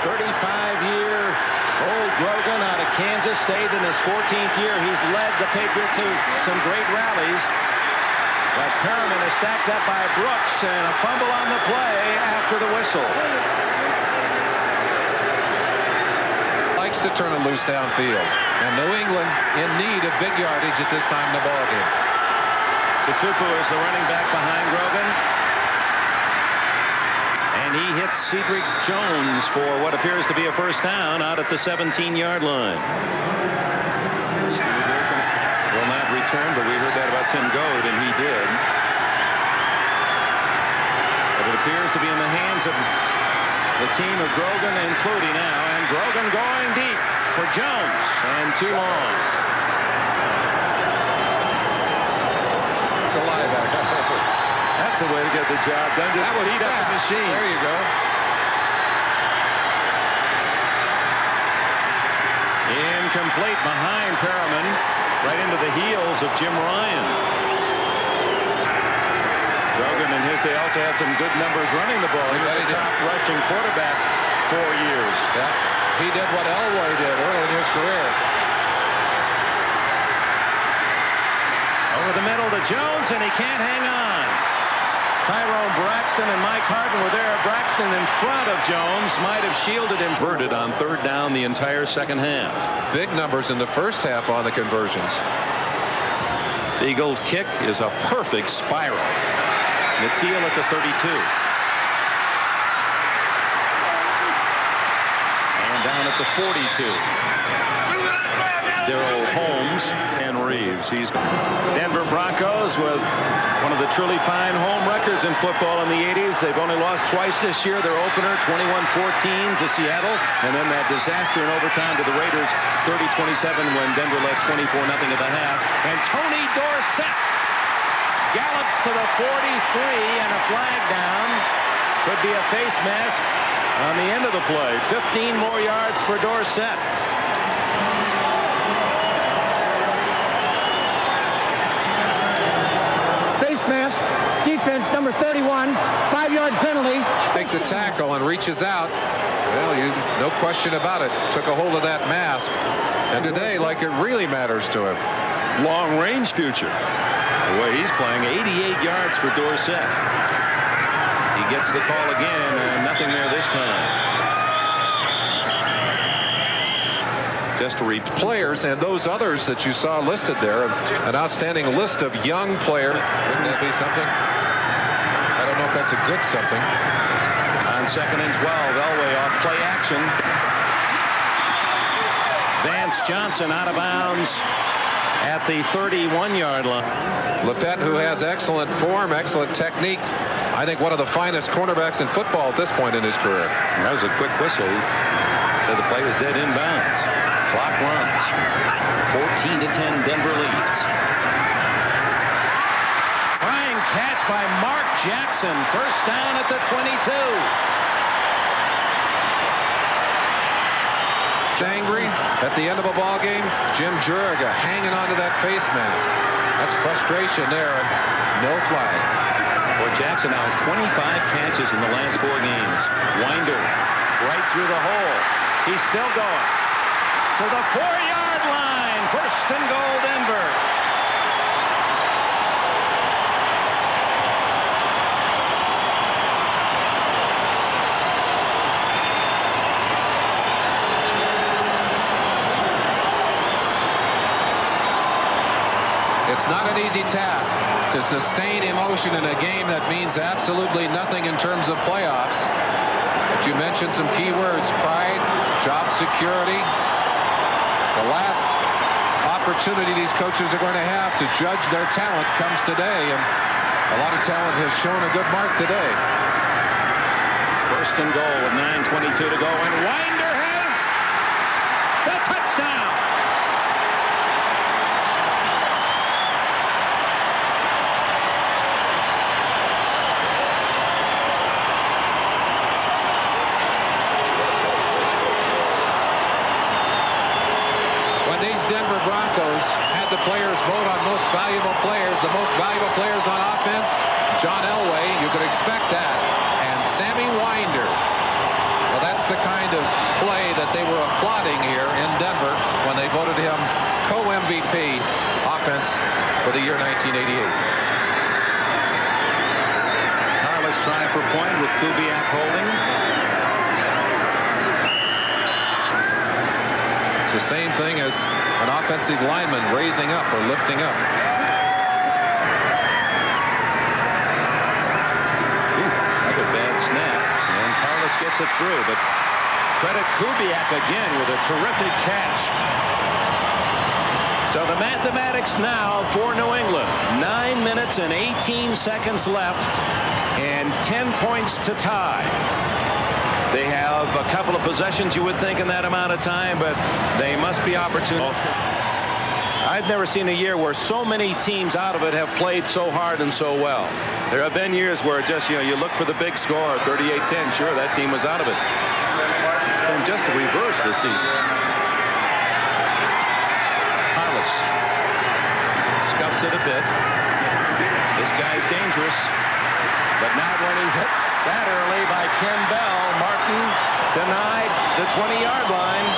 35-year-old Grogan out of Kansas State in his 14th year. He's led the Patriots to some great rallies. But Perriman is stacked up by Brooks, and a fumble on the play after the whistle. Likes to turn it loose downfield. And New England in need of big yardage at this time in the ballgame. Tutupu is the running back behind Grogan. And he hits Cedric Jones for what appears to be a first down out at the 17-yard line. Will not return, but we heard that about Tim Goad, and he did. But it appears to be in the hands of the team of Grogan and Flutie now, and Grogan going deep for Jones, and too long. The linebacker. That's a way to get the job done. Just speed up the machine. There you go. Incomplete behind Perriman, right into the heels of Jim Ryan. Grogan in his day also had some good numbers running the ball. He was the top rushing quarterback 4 years. Yeah. He did what Elway did early in his career. Over the middle to Jones, and he can't hang on. Tyrone Braxton and Mike Harden were there. Braxton in front of Jones might have shielded him. Converted on 3rd down the entire second half. Big numbers in the first half on the conversions. The Eagles' kick is a perfect spiral. Nattiel at the 32. And down at the 42. Darrell Holmes and Reeves. He's Denver Broncos with one of the truly fine home records in football in the 80s. They've only lost twice this year. Their opener 21-14 to Seattle, and then that disaster in overtime to the Raiders 30-27 when Denver led 24-0 at the half. And Tony Dorsett gallops to the 43, and a flag down. Could be a face mask on the end of the play. 15 more yards for Dorsett. Mask, defense number 31, 5-yard penalty. Take the tackle and reaches out. Well, no question about it. Took a hold of that mask. And today, like it really matters to him. Long range future. The way he's playing, 88 yards for Dorsett. He gets the call again, and nothing there this time. Just to read players and those others that you saw listed there, an outstanding list of young players. Wouldn't that be something? I don't know if that's a good something. On 2nd and 12, Elway off play action. Vance Johnson out of bounds at the 31-yard line. Lepet, who has excellent form, excellent technique. I think one of the finest cornerbacks in football at this point in his career. That was a quick whistle. Said the play was dead inbounds. Clock runs. 14-10, Denver leads. Flying catch by Mark Jackson. First down at the 22. Angry at the end of a ball game. Jim Juriga hanging onto that face mask. That's frustration there. No flag. Fort Jackson now has 25 catches in the last 4 games. Winder right through the hole. He's still going to the 4-yard line. First and goal, Denver. It's not an easy task to sustain emotion in a game that means absolutely nothing in terms of playoffs. But you mentioned some key words: pride, job security. The last opportunity these coaches are going to have to judge their talent comes today, and a lot of talent has shown a good mark today. First and goal with 9:22 to go, and Winder has the touchdown. Denver Broncos had the players vote on most valuable players. The most valuable players on offense, John Elway, you could expect that, and Sammy Winder. Well, that's the kind of play that they were applauding here in Denver when they voted him co-MVP offense for the year 1988. Carlos trying for point with Kubiak holding. It's the same thing as an offensive lineman raising up or lifting up. Another bad snap, and Carlos gets it through, but credit Kubiak again with a terrific catch. So the mathematics now for New England: 9 minutes and 18 seconds left and 10 points to tie. They have a couple of possessions, you would think, in that amount of time, but they must be opportune. I've never seen a year where so many teams out of it have played so hard and so well. There have been years where just, you look for the big score, 38-10. Sure, that team was out of it. It's been just the reverse this season. Carlos scuffs it a bit. This guy's dangerous, but not when he hit that early by Ken Bell. Martin denied the 20-yard line.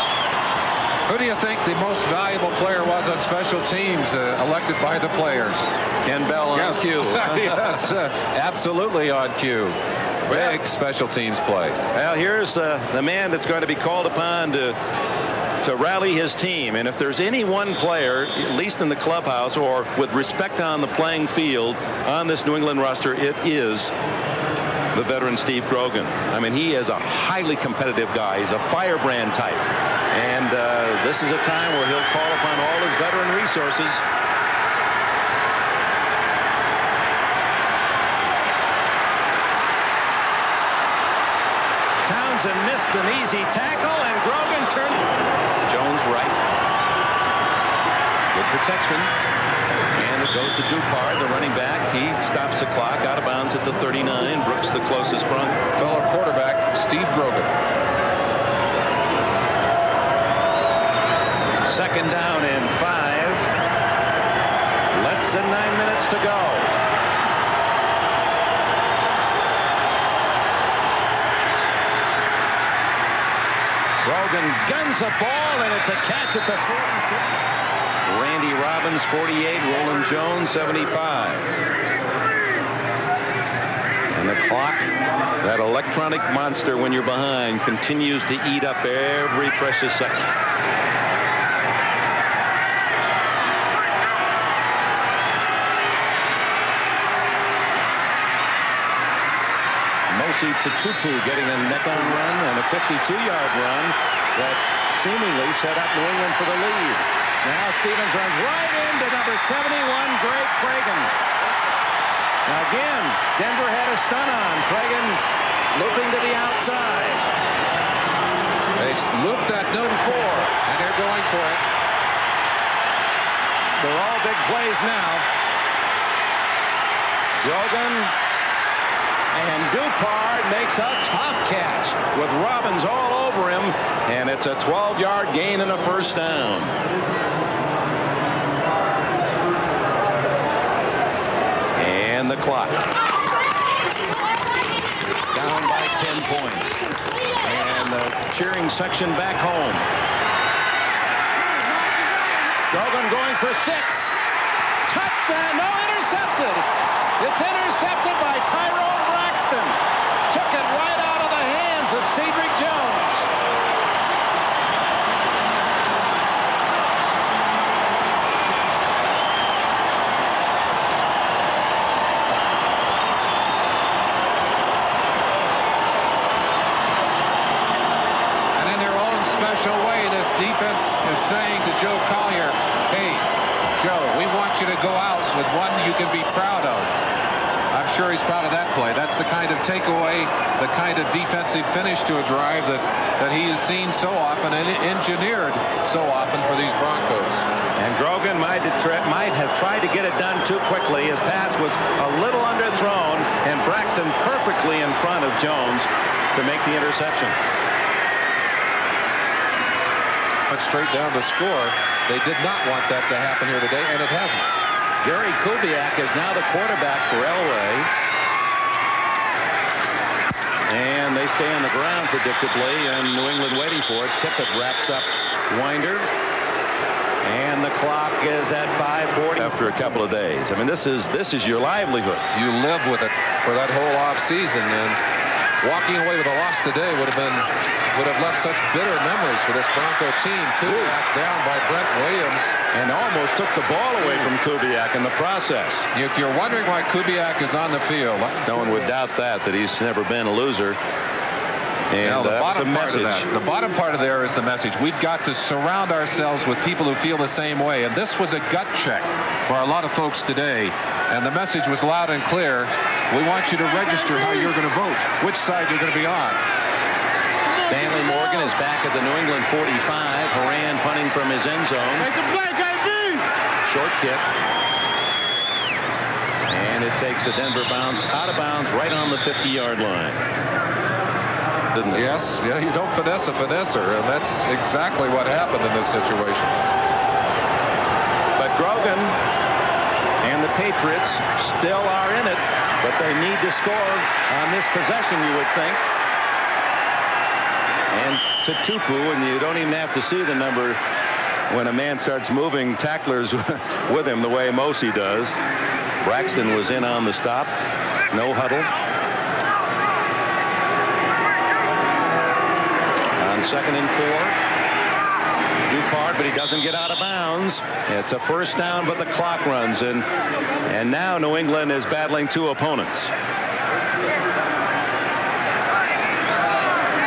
Who do you think the most valuable player was on special teams elected by the players? Ken Bell on cue. Yes, absolutely on cue. Big special teams play. Well, here's the man that's going to be called upon to rally his team. And if there's any one player, at least in the clubhouse or with respect on the playing field on this New England roster, it is the veteran Steve Grogan. I mean, he is a highly competitive guy. He's a firebrand type. And this is a time where he'll call upon all his veteran resources. Townsend missed an easy tackle, and Grogan turned. Jones right. Good protection. And it goes to Dupar, the running back. He stops the clock out of bounds at the 39. Brooks, the closest Bronco. Fellow quarterback, Steve Grogan. Second down and 5. Less than 9 minutes to go. Grogan guns a ball, and it's a catch at the 40. Randy Robbins, 48. Roland Jones, 75. And the clock, that electronic monster when you're behind, continues to eat up every precious second. Mosi Tutupu getting a neck-on run and a 52-yard run that seemingly set up New England for the lead. Now Stevens runs right into number 71, Greg Cragen. Now again, Denver had a stun on. Cragen looping to the outside. They looped at number 4, and they're going for it. They're all big plays now. Grogan and Dupar makes a tough catch with Robbins all over him, and it's a 12-yard gain and a first down. And the clock. cheering section back home. Grogan going for 6. Touchdown, no, intercepted. It's intercepted by Tyrone Braxton. Took it right out of the hands of Cedric Jones. And in their own special way, this defense is saying to Joe Collier, hey, Joe, we want you to go out with one you can be proud of. I'm sure he's proud of that play. That's the kind of takeaway, the kind of defensive finish to a drive that he has seen so often and engineered so often for these Broncos. And Grogan might have tried to get it done too quickly. His pass was a little underthrown, and Braxton perfectly in front of Jones to make the interception. Went straight down to score. They did not want that to happen here today, and it hasn't. Gary Kubiak is now the quarterback for Elway. And they stay on the ground predictably, and New England waiting for it. Tippett wraps up Winder. And the clock is at 5:40 after a couple of days. I mean, this is your livelihood. You live with it for that whole off season, and walking away with a loss today would have left such bitter memories for this Bronco team. Kubiak down by Brent Williams. And almost took the ball away from Kubiak in the process. If you're wondering why Kubiak is on the field, no one would doubt that he's never been a loser. And the bottom part of that, the bottom part of there is the message. We've got to surround ourselves with people who feel the same way. And this was a gut check for a lot of folks today. And the message was loud and clear. We want you to register how you're going to vote, which side you're going to be on. Stanley Morgan is back at the New England 45. Horan punting from his end zone. Make a play, KB! Short kick. And it takes a Denver bounce out of bounds right on the 50-yard line. Didn't it? Yes, yeah, you don't finesse a finesser, and that's exactly what happened in this situation. But Grogan and the Patriots still are in it, but they need to score on this possession, you would think. And to Tupu, and you don't even have to see the number when a man starts moving tacklers with him the way Mosi does. Braxton was in on the stop. No huddle. On 2nd and 4. Dupart, but he doesn't get out of bounds. It's a first down, but the clock runs. And now New England is battling 2 opponents.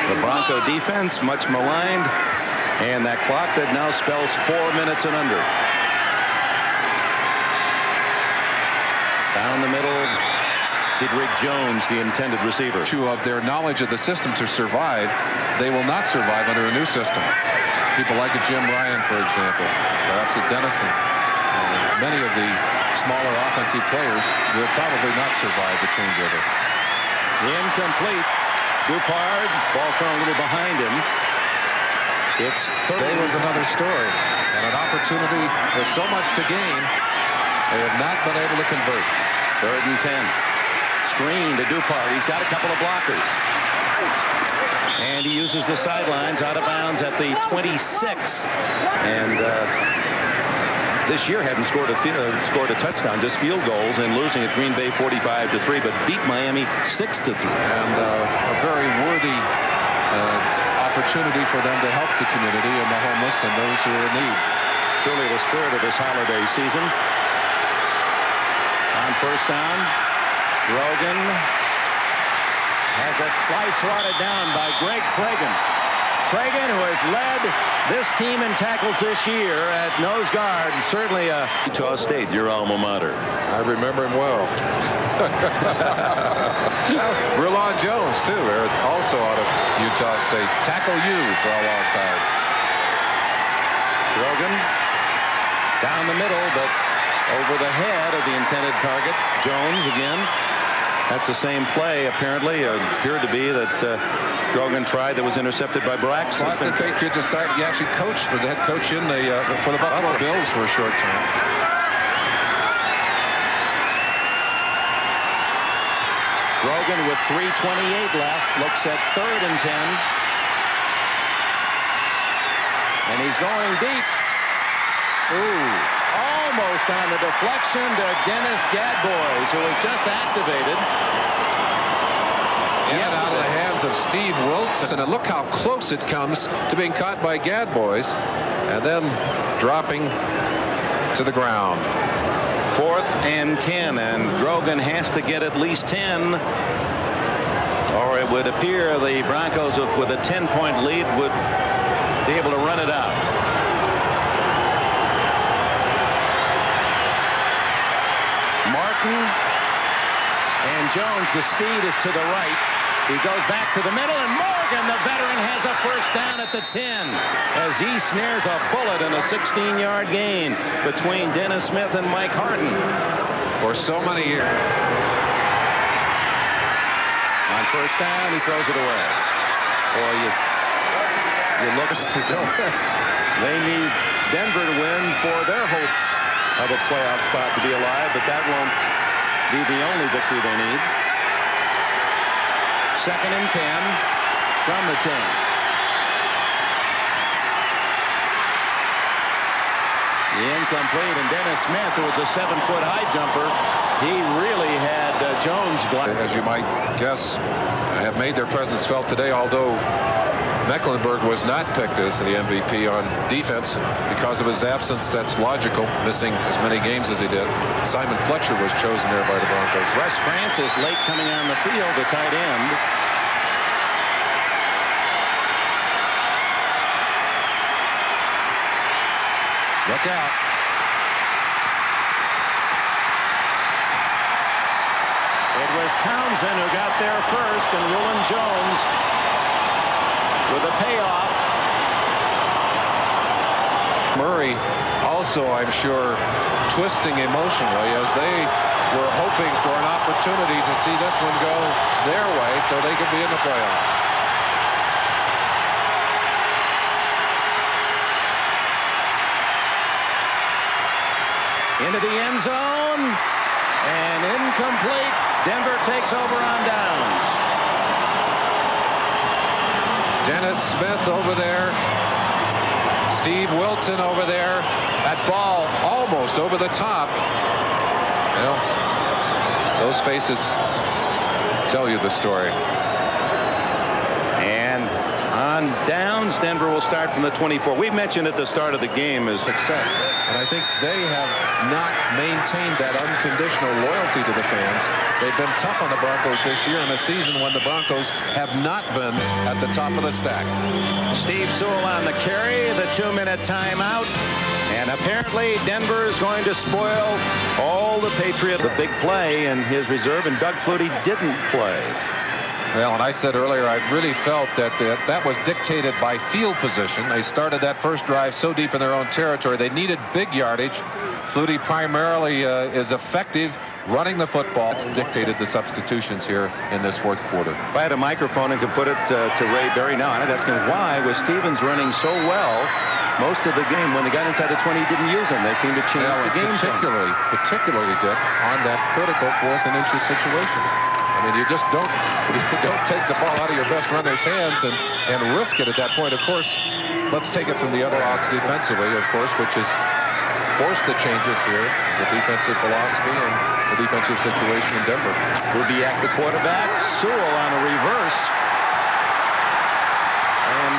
The Bronco defense, much maligned, and that clock that now spells 4 minutes and under. Down the middle, Cedric Jones, the intended receiver. Of their knowledge of the system to survive, they will not survive under a new system. People like a Jim Ryan, for example, perhaps a Dennison. Many of the smaller offensive players will probably not survive the changeover. Incomplete. Dupart, ball thrown a little behind him. It's Today was another story, and an opportunity with so much to gain. They have not been able to convert. 3rd and 10. Screen to Dupart. He's got a couple of blockers. And he uses the sidelines out of bounds at the 26. And this year hadn't scored a touchdown, just field goals, and losing at Green Bay 45-3, but beat Miami 6-3. And a very worthy opportunity for them to help the community and the homeless and those who are in need. Surely the spirit of this holiday season. On first down, Grogan has it fly swatted down by Greg Grogan. Grogan, who has led this team in tackles this year at nose guard, certainly a Utah State, your alma mater. I remember him well. Rulon Jones, too, also out of Utah State. Tackle U for a long time. Grogan down the middle, but over the head of the intended target. Jones again. That's the same play, apparently. Appeared to be that Grogan tried that was intercepted by Braxton. Boston Patriots just started. He actually was the head coach in for the Buffalo Bills for a short time. Grogan with 3:28 left looks at 3rd and 10. And he's going deep. Ooh, almost on the deflection to Dennis Gadbois, who was just activated. In and out of the hands of Steve Wilson. And look how close it comes to being caught by Gadbois. And then dropping to the ground. 4th and 10, and Grogan has to get at least 10, or it would appear the Broncos with a 10-point lead would be able to run it out. Martin and Jones, the speed is to the right. He goes back to the middle, and Morgan, the veteran, has a first down at the 10 as he snares a bullet in a 16-yard gain between Dennis Smith and Mike Harden. For so many years. On first down, he throws it away. Boy, you look to go. They need Denver to win for their hopes of a playoff spot to be alive, but that won't be the only victory they need. 2nd and 10 from the 10. Incomplete, and Dennis Smith, who was a 7-foot high jumper, he really had Jones blind. As you might guess, have made their presence felt today, although Mecklenburg was not picked as the MVP on defense because of his absence. That's logical, missing as many games as he did. Simon Fletcher was chosen there by the Broncos. Russ Francis late coming on the field, the tight end. Look out. It was Townsend who got there first, and Woolen Jones with a payoff. Murray also, I'm sure, twisting emotionally as they were hoping for an opportunity to see this one go their way so they could be in the playoffs. Into the end zone, and incomplete. Denver takes over on downs. Dennis Smith over there. Steve Wilson over there. That ball almost over the top. Well, those faces tell you the story. And on downs, Denver will start from the 24. We mentioned at the start of the game is Success. And I think they have not maintained that unconditional loyalty to the fans. They've been tough on the Broncos this year in a season when the Broncos have not been at the top of the stack. Steve Sewell on the carry, the 2-minute timeout. And apparently Denver is going to spoil all the Patriots. The big play in his reserve, and Doug Flutie didn't play. Well, and I said earlier, I really felt that that was dictated by field position. They started that first drive so deep in their own territory. They needed big yardage. Flutie primarily is effective running the football. It's dictated the substitutions here in this fourth quarter. If I had a microphone and could put it to Ray Berry now, I'd ask him why was Stevens running so well most of the game. When they got inside the 20, he didn't use them. They seemed to change the game. Particularly, Dick, on that critical 4th and inches situation. I mean, you don't take the ball out of your best runner's hands and risk it at that point. Of course, let's take it from the other odds defensively, of course, which has forced the changes here, the defensive philosophy and the defensive situation in Denver. Kubiak, the quarterback. Sewell on a reverse. And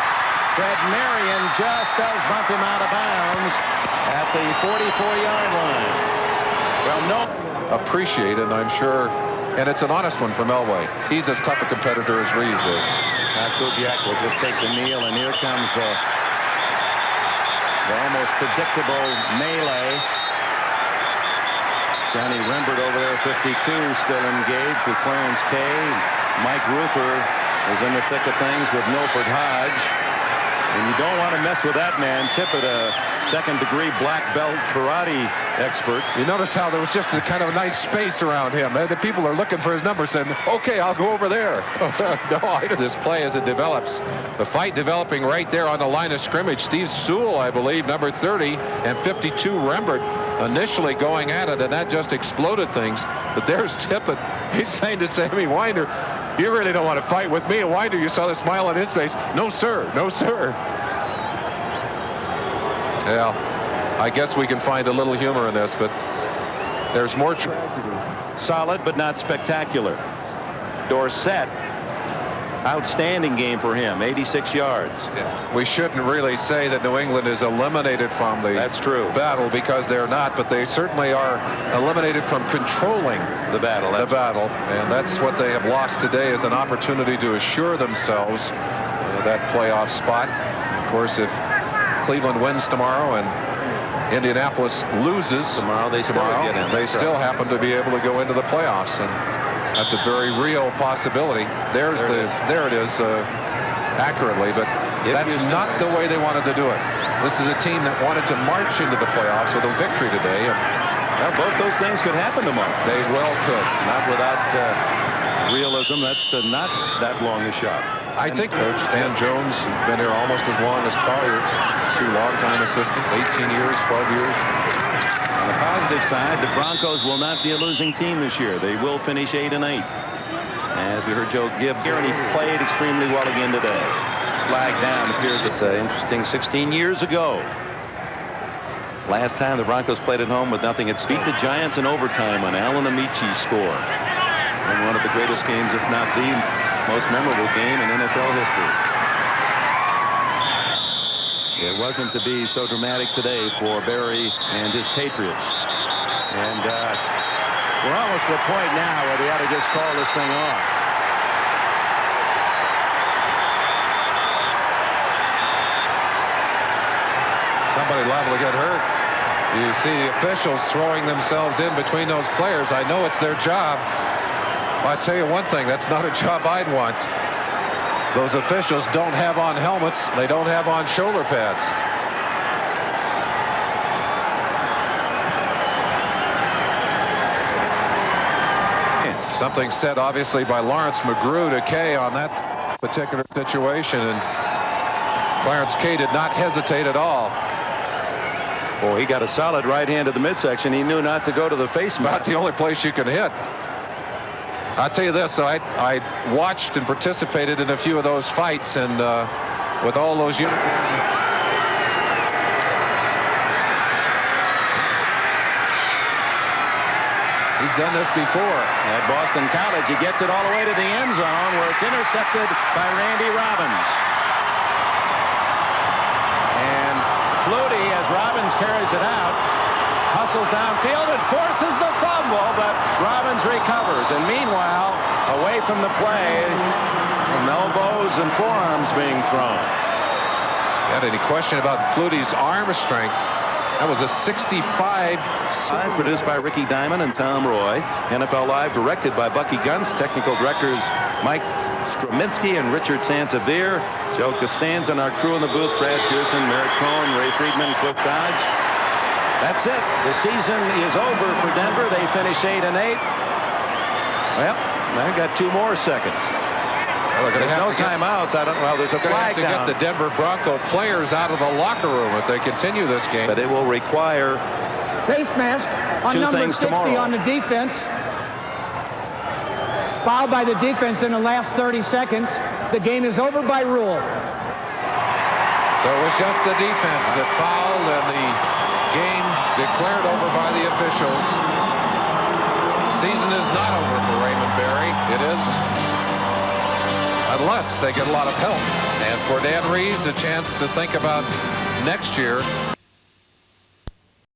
Fred Marion just does bump him out of bounds at the 44-yard line. Well, no. Appreciate it, and I'm sure. And it's an honest one from Elway. He's as tough a competitor as Reeves is. Kubiak will just take the kneel, and here comes the almost predictable melee. Johnny Rembert over there, 52, still engaged with Clarence Kay. Mike Ruther is in the thick of things with Milford Hodge. And you don't want to mess with that man. Tippett, a second-degree black belt karate expert. You notice how there was just a kind of nice space around him. The people are looking for his number, saying, okay, I'll go over there. No, this play as it develops. The fight developing right there on the line of scrimmage. Steve Sewell, I believe, number 30, and 52, Rembert, initially going at it, and that just exploded things. But there's Tippett. He's saying to Sammy Winder, you really don't want to fight with me. And Winder, you saw the smile on his face. No, sir. No, sir. Yeah, I guess we can find a little humor in this, but there's more tragedy. Solid, but not spectacular. Dorsett, outstanding game for him, 86 yards. Yeah. We shouldn't really say that New England is eliminated from the That's true. battle, because they're not, but they certainly are eliminated from controlling The battle. and that's what they have lost today, is an opportunity to assure themselves that playoff spot. Of course, if Cleveland wins tomorrow and Indianapolis loses tomorrow, they still happen to be able to go into the playoffs, and that's a very real possibility. There it is, accurately, but that's not the way they wanted to do it. This is a team that wanted to march into the playoffs with a victory today, and well, both those things could happen tomorrow. they well could. Not without realism. That's not that long a shot. I think Coach Stan Jones has been here almost as long as Collier. 2 longtime assistants, 18 years, 12 years. On the positive side, the Broncos will not be a losing team this year. They will finish 8-8. As we heard Joe Gibbs here, and he played extremely well again today. Flag down appeared this interesting 16 years ago. Last time the Broncos played at home with nothing. It's beat the Giants in overtime on Alan Amici's score. And one of the greatest games, if not the most memorable game in NFL history. It wasn't to be so dramatic today for Barry and his Patriots. And we're almost to the point now where they ought to just call this thing off. Somebody liable to get hurt. You see the officials throwing themselves in between those players. I know it's their job. I'll tell you one thing, that's not a job I'd want. Those officials don't have on helmets. They don't have on shoulder pads. Something said obviously by Lawrence McGrew to Kay on that particular situation, and Clarence Kay did not hesitate at all. Boy, he got a solid right hand to the midsection. He knew not to go to the face mask. Not the only place you can hit. I'll tell you this, I watched and participated in a few of those fights, and with all those uniforms. He's done this before. At Boston College, he gets it all the way to the end zone, where it's intercepted by Randy Robbins. And Flutie, as Robbins carries it out, hustles downfield and forces the fumble, but Robbins recovers. And meanwhile, away from the play, from elbows and forearms being thrown. Got any question about Flutie's arm strength? That was a 65. Produced by Ricky Diamond and Tom Roy. NFL Live directed by Bucky Gunst. Technical directors Mike Strominski and Richard Sansevier. Joe Costanza and our crew in the booth, Brad Pearson, Merritt Cohen, Ray Friedman, Cliff Dodge. That's it. The season is over for Denver. They finish 8-8. Well, I got 2 more seconds. Well, there's no timeouts. There's a flag to down. get the Denver Bronco players out of the locker room if they continue this game. But it will require face mask on number 60 on the defense. Fouled by the defense in the last 30 seconds. The game is over by rule. So it was just the defense that fouled, and the game declared over by the officials. Season is not over for Raymond Barry. It is, unless they get a lot of help. And for Dan Reeves, a chance to think about next year.